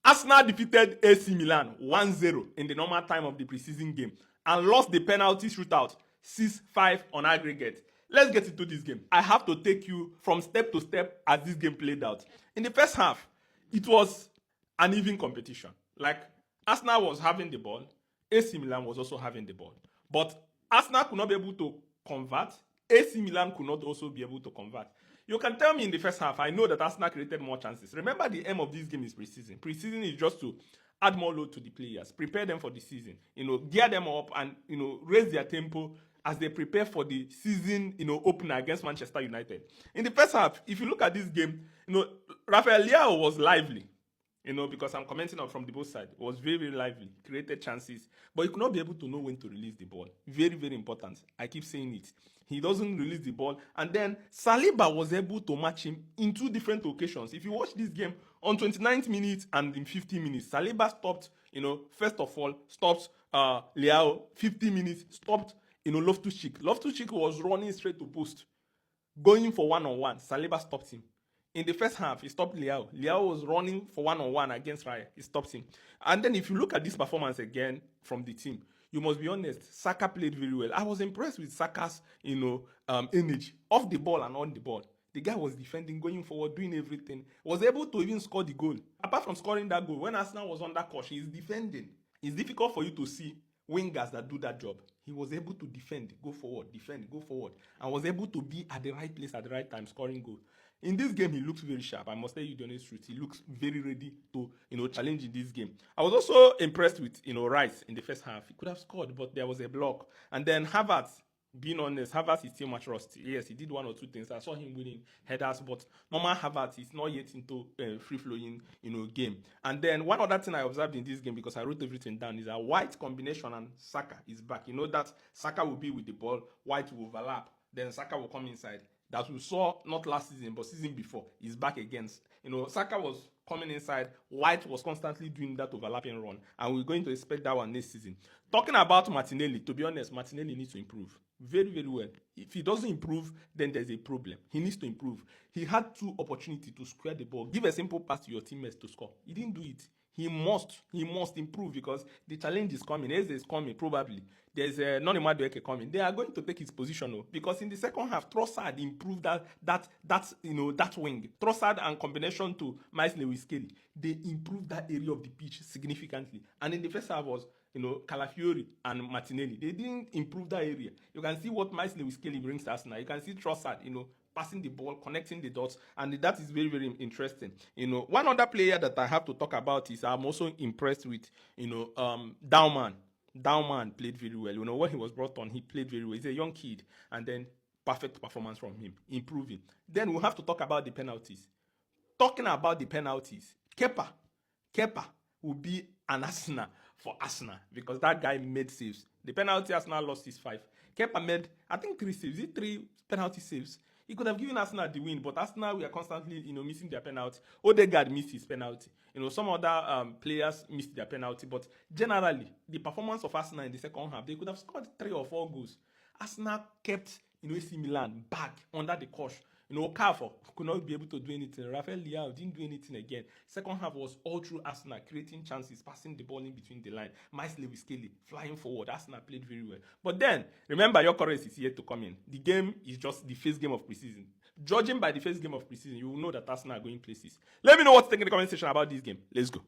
Arsenal defeated AC Milan 1-0 in the normal time of the preseason game and lost the penalty shootout 6-5 on aggregate. Let's get into this game. I have to take you from step to step as this game played out. In the first half, it was an even competition. Like, Arsenal was having the ball, AC Milan was also having the ball. But Arsenal could not be able to convert, AC Milan could not also be able to convert. You can tell me in the first half, I know that Arsenal created more chances. Remember, the aim of this game is preseason. Preseason is just to add more load to the players, prepare them for the season, gear them up and, raise their tempo as they prepare for the season, opener against Manchester United. In the first half, if you look at this game, Rafael Leao was lively. Because I'm commenting on from the both sides. It was very, very lively, created chances, but he could not be able to know when to release the ball. Very, very important. I keep saying it. He doesn't release the ball. And then Saliba was able to match him in two different occasions. If you watch this game, on 29th minute and in 50 minutes, Saliba stopped, first of all, stopped Leao, 50 minutes, stopped, Loftus-Cheek. Loftus-Cheek was running straight to post, going for one-on-one. Saliba stopped him. In the first half, he stopped Leao. Leao was running for one-on-one against Raya. He stopped him. And then if you look at this performance again from the team, you must be honest, Saka played very well. I was impressed with Saka's, energy, off the ball and on the ball. The guy was defending, going forward, doing everything. Was able to even score the goal. Apart from scoring that goal, when Arsenal was under caution, he's defending. It's difficult for you to see wingers that do that job. He was able to defend, go forward, and was able to be at the right place at the right time, scoring goal. In this game, he looks very sharp. I must tell you the honest truth. He looks very ready to, challenge in this game. I was also impressed with, Rice in the first half. He could have scored, but there was a block. And then Havertz, being honest, Havertz is still much rusty. Yes, he did one or two things. I saw him winning headers, but normal Havertz is not yet into free-flowing, game. And then one other thing I observed in this game, because I wrote everything down, is that White combination and Saka is back. You know that Saka will be with the ball, White will overlap, then Saka will come inside. That we saw not last season but season before is back against. Saka was coming inside, White was constantly doing that overlapping run, and we're going to expect that one next season. Talking about Martinelli, to be honest, Martinelli needs to improve very, very well. If he doesn't improve, then there's a problem. He needs to improve. He had two opportunities to square the ball, give a simple pass to your teammates to score. He didn't do it. He must improve, because the challenge is coming. Eze is coming, probably. There's Noni Madueke coming. They are going to take his position, because in the second half, Trossard improved that wing. Trossard and combination to Miles Lewis-Kelly, they improved that area of the pitch significantly. And in the first half was, Calafiori and Martinelli. They didn't improve that area. You can see what Miles Lewis-Kelly brings to Arsenal. You can see Trossard, passing the ball, connecting the dots, and that is very, very interesting. One other player that I have to talk about is I'm also impressed with, Daumann. Daumann played very well. When he was brought on, he played very well. He's a young kid, and then perfect performance from him, improving. Then we'll have to talk about the penalties. Talking about the penalties, Kepa will be an Arsenal for Arsenal, because that guy made saves. The penalty Arsenal lost is 5. Kepa made, I think, 3 saves. Is it 3 penalty saves? He could have given Arsenal the win, but Arsenal were constantly, missing their penalty. Odegaard missed his penalty. Some other players missed their penalty, but generally, the performance of Arsenal in the second half, they could have scored 3 or 4 goals. Arsenal kept, AC Milan back under the cosh. Okafor could not be able to do anything. Rafael Leao didn't do anything again. Second half was all through Arsenal, creating chances, passing the ball in between the line. Miles Lewis-Kelly flying forward. Arsenal played very well. But then, remember, your chorus is yet to come in. The game is just the first game of preseason. Judging by the first game of preseason, you will know that Arsenal are going places. Let me know what you think in the comment section about this game. Let's go.